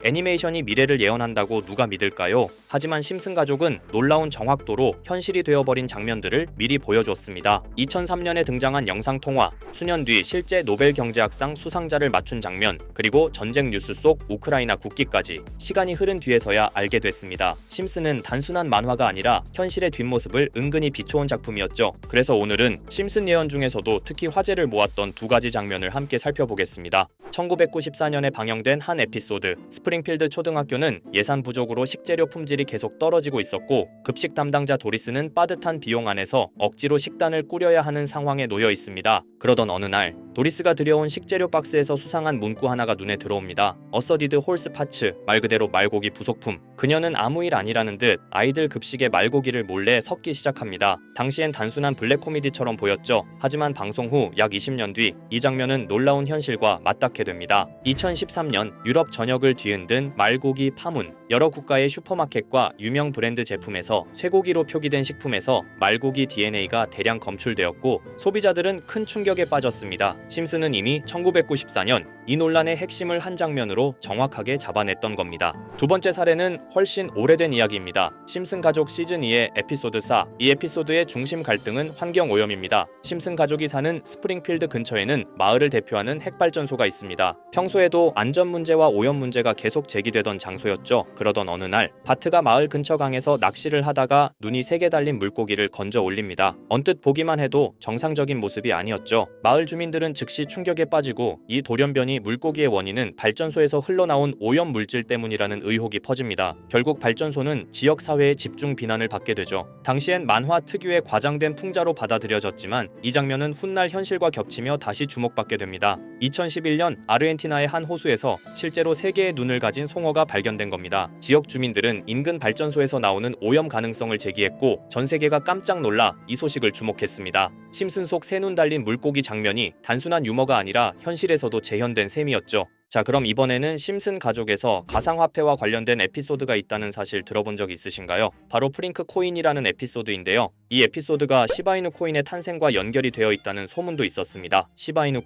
애니메이션이 미래를 예언한다고 누가 믿을까요? 하지만 심슨 가족은 놀라운 정확도로 현실이 되어버린 장면들을 미리 보여줬습니다. 2003년에 등장한 영상통화, 수년 뒤 실제 노벨 경제학상 수상자를 맞춘 장면, 그리고 전쟁 뉴스 속 우크라이나 국기까지 시간이 흐른 뒤에서야 알게 됐습니다. 심슨은 단순한 만화가 아니라 현실의 뒷모습을 은근히 비춰온 작품이었죠. 그래서 오늘은 심슨 예언 중에서도 특히 화제를 모았던 두 가지 장면을 함께 살펴보겠습니다. 1994년에 방영된 한 에피소드, 스프링필드 초등학교는 예산 부족으로 식재료 품질이 계속 떨어지고 있었고, 급식 담당자 도리스는 빠듯한 비용 안에서 억지로 식단을 꾸려야 하는 상황에 놓여 있습니다. 그러던 어느 날 도리스가 들여온 식재료 박스에서 수상한 문구 하나가 눈에 들어옵니다. 어서디드 홀스 파츠, 말 그대로 말고기 부속품. 그녀는 아무 일 아니라는 듯 아이들 급식에 말고기를 몰래 섞기 시작합니다. 당시엔 단순한 블랙 코미디처럼 보였죠. 하지만 방송 후 약 20년 뒤 이 장면은 놀라운 현실과 맞닿게 됩니다. 2013년 유럽 전역을 뒤흔든 말고기 파문. 여러 국가의 슈퍼마켓과 유명 브랜드 제품에서 쇠고기로 표기된 식품에서 말고기 DNA가 대량 검출되었고, 소비자들은 큰 충격에 빠졌습니다. 심슨은 이미 1994년 이 논란의 핵심을 한 장면으로 정확하게 잡아냈던 겁니다. 두 번째 사례는 훨씬 오래된 이야기입니다. 심슨 가족 시즌2의 에피소드 4. 이 에피소드의 중심 갈등은 환경 오염입니다. 심슨 가족이 사는 스프링필드 근처에는 마을을 대표하는 핵발전소가 있습니다. 평소에도 안전 문제와 오염 문제가 계속 제기되던 장소였죠. 그러던 어느 날 바트가 마을 근처 강에서 낚시를 하다가 눈이 3개 달린 물고기를 건져 올립니다. 언뜻 보기만 해도 정상적인 모습이 아니었죠. 마을 주민들은 즉시 충격에 빠지고, 이 돌연변이 물고기의 원인은 발전소에서 흘러나온 오염 물질 때문이라는 의혹이 퍼집니다. 결국 발전소는 지역 사회의 집중 비난을 받게 되죠. 당시엔 만화 특유의 과장된 풍자로 받아들여졌지만 이 장면은 훗날 현실과 겹치며 다시 주목받게 됩니다. 2011년 아르헨티나의 한 호수에서 실제로 3개의 눈을 가진 송어가 발견된 겁니다. 지역 주민들은 인근 발전소에서 나오는 오염 가능성을 제기했고, 전 세계가 깜짝 놀라 이 소식을 주목했습니다. 심슨 속 3눈 달린 물고기 장면이 단순한 유머가 아니라 현실에서도 재현된 셈이었죠. 자, 그럼 이번에는 심슨 가족에서 가상화폐와 관련된 에피소드가 있다는 사실 들어본 적 있으신가요? 바로 프링크 코인이라는 에피소드인데요. 이 에피소드가 시바이누 코인의 탄생과 연결이 되어 있다는 소문도 있었습니다. 시바이누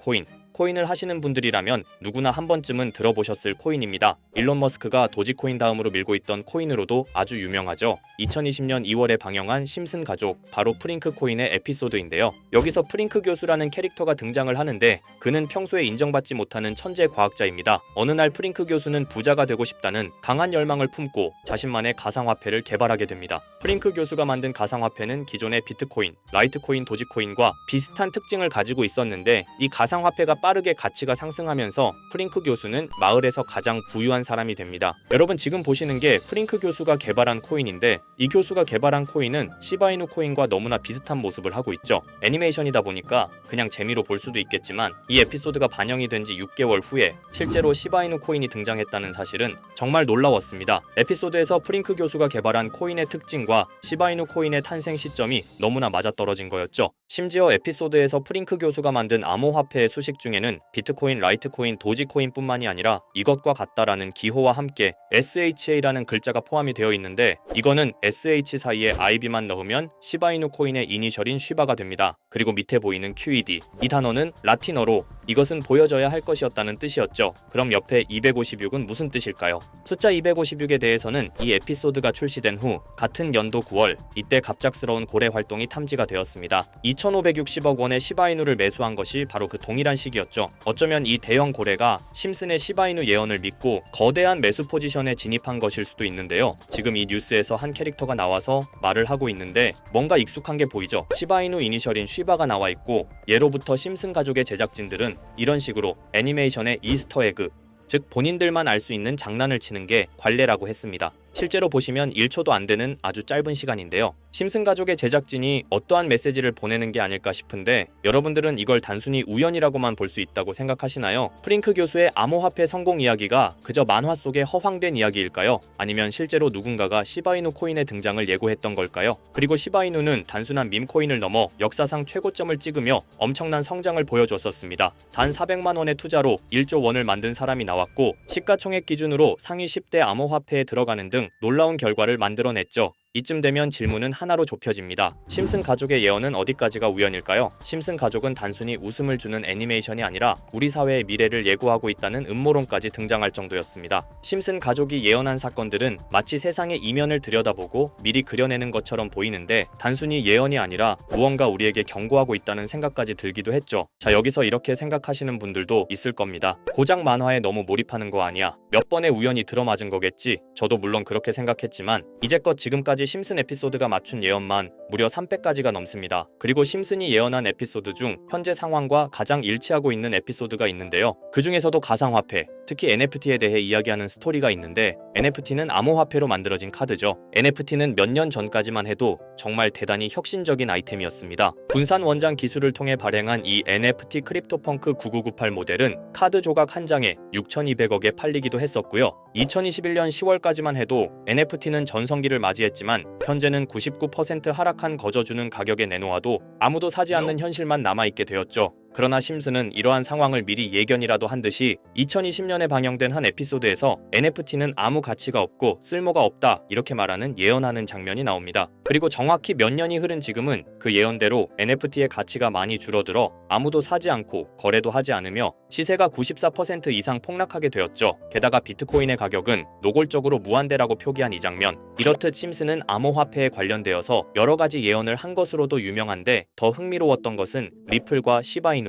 코인을 하시는 분들이라면 누구나 한 번쯤은 들어보셨을 코인입니다. 일론 머스크가 도지코인 다음으로 밀고 있던 코인으로도 아주 유명하죠. 2020년 2월에 방영한 심슨 가족, 바로 프링크 코인의 에피소드인데요. 여기서 프링크 교수라는 캐릭터가 등장을 하는데, 그는 평소에 인정받지 못하는 천재 과학자입니다. 어느 날 프링크 교수는 부자가 되고 싶다는 강한 열망을 품고 자신만의 가상화폐를 개발하게 됩니다. 프링크 교수가 만든 가상화폐는 기존의 비트코인, 라이트코인, 도지코인과 비슷한 특징을 가지고 있었는데, 이 가상화폐가 빠르게 가치가 상승하면서 프링크 교수는 마을에서 가장 부유한 사람이 됩니다. 여러분, 지금 보시는 게 프링크 교수가 개발한 코인인데, 이 교수가 개발한 코인은 시바이누 코인과 너무나 비슷한 모습을 하고 있죠. 애니메이션이다 보니까 그냥 재미로 볼 수도 있겠지만, 이 에피소드가 반영이 된 지 6개월 후에 실제로 시바이누 코인이 등장했다는 사실은 정말 놀라웠습니다. 에피소드에서 프링크 교수가 개발한 코인의 특징과 시바이누 코인의 탄생 시점이 너무나 맞아떨어진 거였죠. 심지어 에피소드에서 프링크 교수가 만든 암호화폐의 수식 중에는 비트코인, 라이트코인, 도지코인뿐만이 아니라 이것과 같다라는 기호와 함께 SHA라는 글자가 포함이 되어 있는데, 이거는 SH 사이에 IB만 넣으면 시바이누 코인의 이니셜인 쉬바가 됩니다. 그리고 밑에 보이는 QED, 이 단어는 라틴어로 이것은 보여져야 할 것이었다는 뜻이었죠. 그럼 옆에 256은 무슨 뜻일까요? 숫자 256에 대해서는 이 에피소드가 출시된 후 같은 연도 9월, 이때 갑작스러운 고래 활동이 탐지가 되었습니다. 2,560억 원의 시바이누를 매수한 것이 바로 그 동일한 시기였죠. 어쩌면 이 대형 고래가 심슨의 시바이누 예언을 믿고 거대한 매수 포지션에 진입한 것일 수도 있는데요. 지금 이 뉴스에서 한 캐릭터가 나와서 말을 하고 있는데 뭔가 익숙한 게 보이죠. 시바이누 이니셜인 쉬바가 나와 있고, 예로부터 심슨 가족의 제작진들은 이런 식으로 애니메이션의 이스터 에그, 즉 본인들만 알 수 있는 장난을 치는 게 관례라고 했습니다. 실제로 보시면 1초도 안 되는 아주 짧은 시간인데요. 심슨 가족의 제작진이 어떠한 메시지를 보내는 게 아닐까 싶은데, 여러분들은 이걸 단순히 우연이라고만 볼 수 있다고 생각하시나요? 프링크 교수의 암호화폐 성공 이야기가 그저 만화 속의 허황된 이야기일까요? 아니면 실제로 누군가가 시바이누 코인의 등장을 예고했던 걸까요? 그리고 시바이누는 단순한 밈코인을 넘어 역사상 최고점을 찍으며 엄청난 성장을 보여줬었습니다. 단 400만 원의 투자로 1조 원을 만든 사람이 나왔고, 시가총액 기준으로 상위 10대 암호화폐에 들어가는 등 놀라운 결과를 만들어냈죠. 이쯤 되면 질문은 하나로 좁혀집니다. 심슨 가족의 예언은 어디까지가 우연일까요? 심슨 가족은 단순히 웃음을 주는 애니메이션이 아니라 우리 사회의 미래를 예고하고 있다는 음모론까지 등장할 정도였습니다. 심슨 가족이 예언한 사건들은 마치 세상의 이면을 들여다보고 미리 그려내는 것처럼 보이는데 단순히 예언이 아니라 무언가 우리에게 경고하고 있다는 생각까지 들기도 했죠. 자, 여기서 이렇게 생각하시는 분들도 있을 겁니다. 고작 만화에 너무 몰입하는 거 아니야? 몇 번의 우연이 들어맞은 거겠지? 저도 물론 그렇게 생각했지만 이제껏 지금까지 심슨 에피소드가 맞춘 예언만 무려 300가지가 넘습니다. 그리고 심슨이 예언한 에피소드 중 현재 상황과 가장 일치하고 있는 에피소드가 있는데요. 그 중에서도 가상화폐, 특히 NFT에 대해 이야기하는 스토리가 있는데 NFT는 암호화폐로 만들어진 카드죠. NFT는 몇 년 전까지만 해도 정말 대단히 혁신적인 아이템이었습니다. 분산 원장 기술을 통해 발행한 이 NFT 크립토펑크 9998 모델은 카드 조각 한 장에 6,200억에 팔리기도 했었고요. 2021년 10월까지만 해도 NFT는 전성기를 맞이했지만 현재는 99% 하락한 거저주는 가격에 내놓아도 아무도 사지 않는 현실만 남아있게 되었죠. 그러나 심슨은 이러한 상황을 미리 예견이라도 한 듯이 2020년에 방영된 한 에피소드에서 NFT는 아무 가치가 없고 쓸모가 없다 이렇게 말하는 예언하는 장면이 나옵니다. 그리고 정확히 몇 년이 흐른 지금은 그 예언대로 NFT의 가치가 많이 줄어들어 아무도 사지 않고 거래도 하지 않으며 시세가 94% 이상 폭락하게 되었죠. 게다가 비트코인의 가격은 노골적으로 무한대라고 표기한 이 장면, 이렇듯 심슨은 암호화폐에 관련되어서 여러 가지 예언을 한 것으로도 유명한데 더 흥미로웠던 것은 리플과 시바이누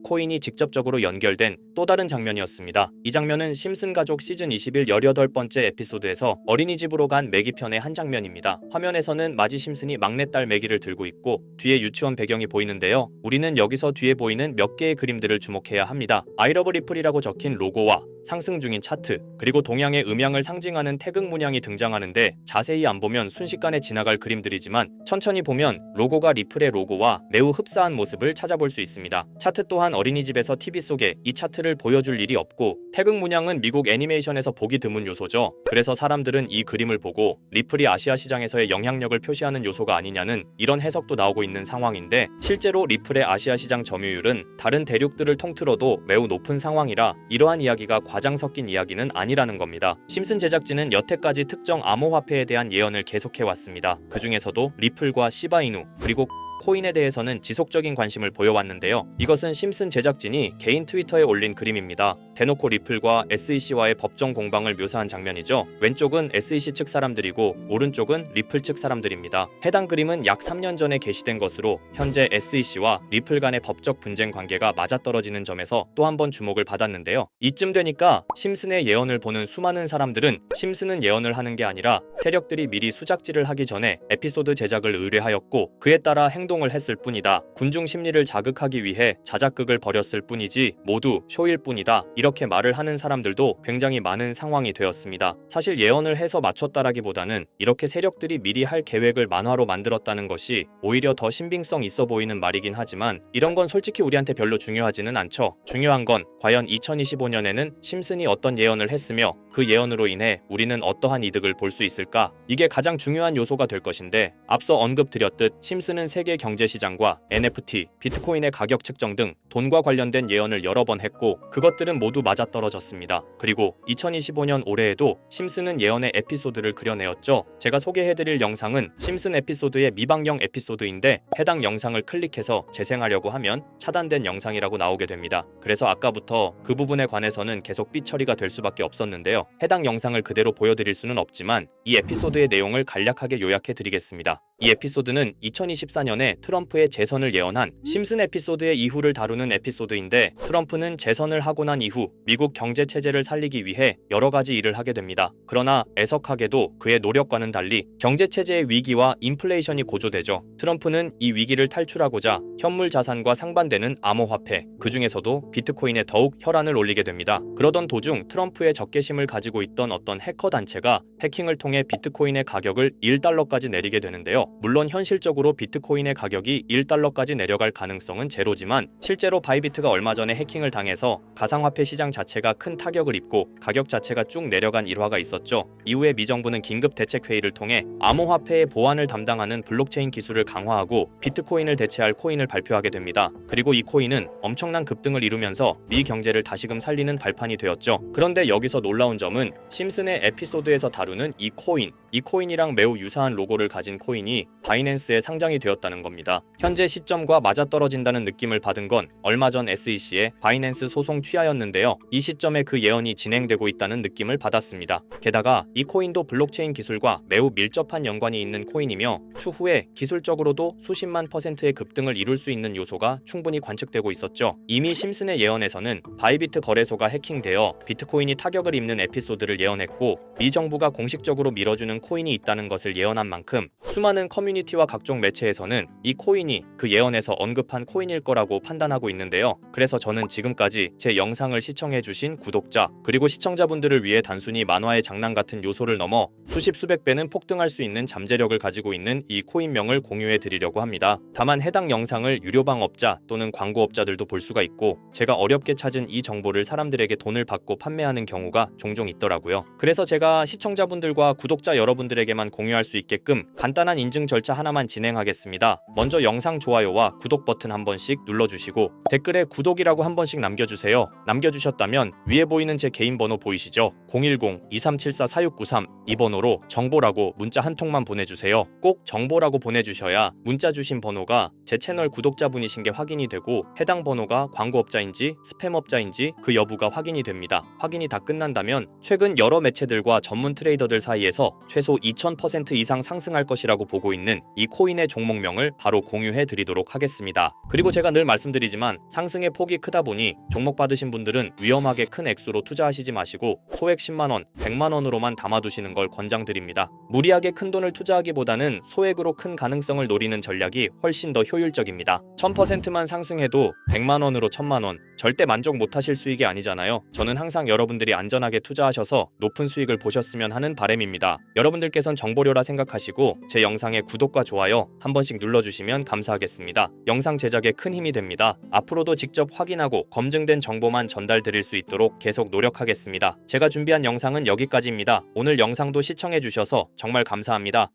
코인이 직접적으로 연결된 또 다른 장면이었습니다. 이 장면은 심슨 가족 시즌 21 18번째 에피소드에서 어린이집으로 간 매기 편의 한 장면입니다. 화면에서는 마지 심슨이 막내딸 매기를 들고 있고 뒤에 유치원 배경이 보이는데요. 우리는 여기서 뒤에 보이는 몇 개의 그림들을 주목해야 합니다. I love 리플이라고 적힌 로고와 상승 중인 차트, 그리고 동양의 음양을 상징하는 태극 문양이 등장하는데 자세히 안 보면 순식간에 지나갈 그림들이지만 천천히 보면 로고가 리플의 로고와 매우 흡사한 모습을 찾아볼 수 있습니다. 차트 또한 어린이집에서 TV 속에 이 차트를 보여줄 일이 없고 태극 문양은 미국 애니메이션에서 보기 드문 요소죠. 그래서 사람들은 이 그림을 보고 리플이 아시아 시장에서의 영향력을 표시하는 요소가 아니냐는 이런 해석도 나오고 있는 상황인데 실제로 리플의 아시아 시장 점유율은 다른 대륙들을 통틀어도 매우 높은 상황이라 이러한 이야기가 과장 섞인 이야기는 아니라는 겁니다. 심슨 제작진은 여태까지 특정 암호화폐에 대한 예언을 계속해왔습니다. 그 중에서도 리플과 시바이누 그리고 코인에 대해서는 지속적인 관심을 보여왔는데요. 이것은 심슨 제작진이 개인 트위터에 올린 그림입니다. 대놓고 리플과 SEC와의 법정 공방을 묘사한 장면이죠. 왼쪽은 SEC 측 사람들이고 오른쪽은 리플 측 사람들입니다. 해당 그림은 약 3년 전에 게시된 것으로 현재 SEC와 리플 간의 법적 분쟁 관계가 맞아떨어지는 점에서 또 한 번 주목을 받았는데요. 이쯤 되니까 심슨의 예언을 보는 수많은 사람들은 심슨은 예언을 하는 게 아니라 세력들이 미리 수작질을 하기 전에 에피소드 제작을 의뢰하였고 그에 따라 행동을 했을 뿐이다. 군중 심리를 자극하기 위해 자작극을 벌였을 뿐이지 모두 쇼일 뿐이다. 이렇게 말을 하는 사람들도 굉장히 많은 상황이 되었습니다. 사실 예언을 해서 맞췄다라기보다는 이렇게 세력들이 미리 할 계획을 만화로 만들었다는 것이 오히려 더 신빙성 있어 보이는 말이긴 하지만 이런 건 솔직히 우리한테 별로 중요하지는 않죠. 중요한 건 과연 2025년에는 심슨이 어떤 예언을 했으며 그 예언으로 인해 우리는 어떠한 이득을 볼 수 있을까? 이게 가장 중요한 요소가 될 것인데 앞서 언급드렸듯 심슨은 세계 경제시장과 NFT, 비트코인의 가격 측정 등 돈과 관련된 예언을 여러 번 했고 그것들은 모두 맞아떨어졌습니다. 그리고 2025년 올해에도 심슨은 예언의 에피소드를 그려내었죠. 제가 소개해드릴 영상은 심슨 에피소드의 미방영 에피소드인데 해당 영상을 클릭해서 재생하려고 하면 차단된 영상이라고 나오게 됩니다. 그래서 아까부터 그 부분에 관해서는 계속 삐처리가 될 수밖에 없었는데요. 해당 영상을 그대로 보여드릴 수는 없지만 이 에피소드의 내용을 간략하게 요약해드리겠습니다. 이 에피소드는 2024년에 트럼프의 재선을 예언한 심슨 에피소드의 이후를 다루는 에피소드인데 트럼프는 재선을 하고 난 이후 미국 경제 체제를 살리기 위해 여러 가지 일을 하게 됩니다. 그러나 애석하게도 그의 노력과는 달리 경제 체제의 위기와 인플레이션이 고조되죠. 트럼프는 이 위기를 탈출하고자 현물 자산과 상반되는 암호화폐, 그 중에서도 비트코인에 더욱 혈안을 올리게 됩니다. 그러던 도중 트럼프의 적개심을 가지고 있던 어떤 해커 단체가 해킹을 통해 비트코인의 가격을 $1까지 내리게 되는데요. 물론 현실적으로 비트코인의 가격이 1달러까지 내려갈 가능성은 제로지만 실제로 바이비트가 얼마 전에 해킹을 당해서 가상화폐 시장 자체가 큰 타격을 입고 가격 자체가 쭉 내려간 일화가 있었죠. 이후에 미 정부는 긴급 대책 회의를 통해 암호화폐의 보안을 담당하는 블록체인 기술을 강화하고 비트코인을 대체할 코인을 발표하게 됩니다. 그리고 이 코인은 엄청난 급등을 이루면서 미 경제를 다시금 살리는 발판이 되었죠. 그런데 여기서 놀라운 점은 심슨의 에피소드에서 다루는 이 코인이랑 매우 유사한 로고를 가진 코인이 바이낸스에 상장이 되었다는 겁니다. 현재 시점과 맞아떨어진다는 느낌을 받은 건 얼마 전 SEC의 바이낸스 소송 취하였는데요. 이 시점에 그 예언이 진행되고 있다는 느낌을 받았습니다. 게다가 이 코인도 블록체인 기술과 매우 밀접한 연관이 있는 코인이며 추후에 기술적으로도 수십만 %의 급등을 이룰 수 있는 요소가 충분히 관측되고 있었죠. 이미 심슨의 예언에서는 바이비트 거래소가 해킹되어 비트코인이 타격을 입는 에피소드를 예언했고 미 정부가 공식적으로 밀어주는 코인이 있다는 것을 예언한 만큼 수많은 커뮤니티와 각종 매체에서는 이 코인이 그 예언에서 언급한 코인일 거라고 판단하고 있는데요. 그래서 저는 지금까지 제 영상을 시청해주신 구독자 그리고 시청자분들을 위해 단순히 만화의 장난 같은 요소를 넘어 수십 수백 배는 폭등할 수 있는 잠재력을 가지고 있는 이 코인명을 공유해 드리려고 합니다. 다만 해당 영상을 유료방업자 또는 광고업자들도 볼 수가 있고 제가 어렵게 찾은 이 정보를 사람들에게 돈을 받고 판매하는 경우가 종종 있더라고요. 그래서 제가 시청자분들과 구독자 여러분들에게만 공유할 수 있게끔 간단한 인증 절차 하나만 진행하겠습니다. 먼저 영상 좋아요와 구독 버튼 한 번씩 눌러주시고 댓글에 구독이라고 한 번씩 남겨주세요. 남겨주셨다면 위에 보이는 제 개인 번호 보이시죠? 010-2374-4693 이 번호로 정보라고 문자 한 통만 보내주세요. 꼭 정보라고 보내주셔야 문자 주신 번호가 제 채널 구독자분이신 게 확인이 되고 해당 번호가 광고업자인지 스팸업자인지 그 여부가 확인이 됩니다. 확인이 다 끝난다면 최근 여러 매체들과 전문 트레이더들 사이에서 최소 2000% 이상 상승할 것이라고 보고 있는 이 코인의 종목명을 바로 공유해 드리도록 하겠습니다. 그리고 제가 늘 말씀드리지만 상승의 폭이 크다 보니 종목 받으신 분들은 위험하게 큰 액수로 투자하시지 마시고 소액 10만원, 100만원으로만 담아두시는 걸 권장드립니다. 무리하게 큰 돈을 투자하기보다는 소액으로 큰 가능성을 노리는 전략이 훨씬 더 효율적입니다. 1000%만 상승해도 100만원으로 1000만원 절대 만족 못하실 수익이 아니잖아요. 저는 항상 여러분들이 안전하게 투자하셔서 높은 수익을 보셨으면 하는 바람입니다. 여러분들께선 정보료라 생각하시고 제 영상에 구독과 좋아요 한 번씩 눌러주시면 감사하겠습니다. 영상 제작에 큰 힘이 됩니다. 앞으로도 직접 확인하고 검증된 정보만 전달드릴 수 있도록 계속 노력하겠습니다. 제가 준비한 영상은 여기까지입니다. 오늘 영상도 시청해주셔서 정말 감사합니다.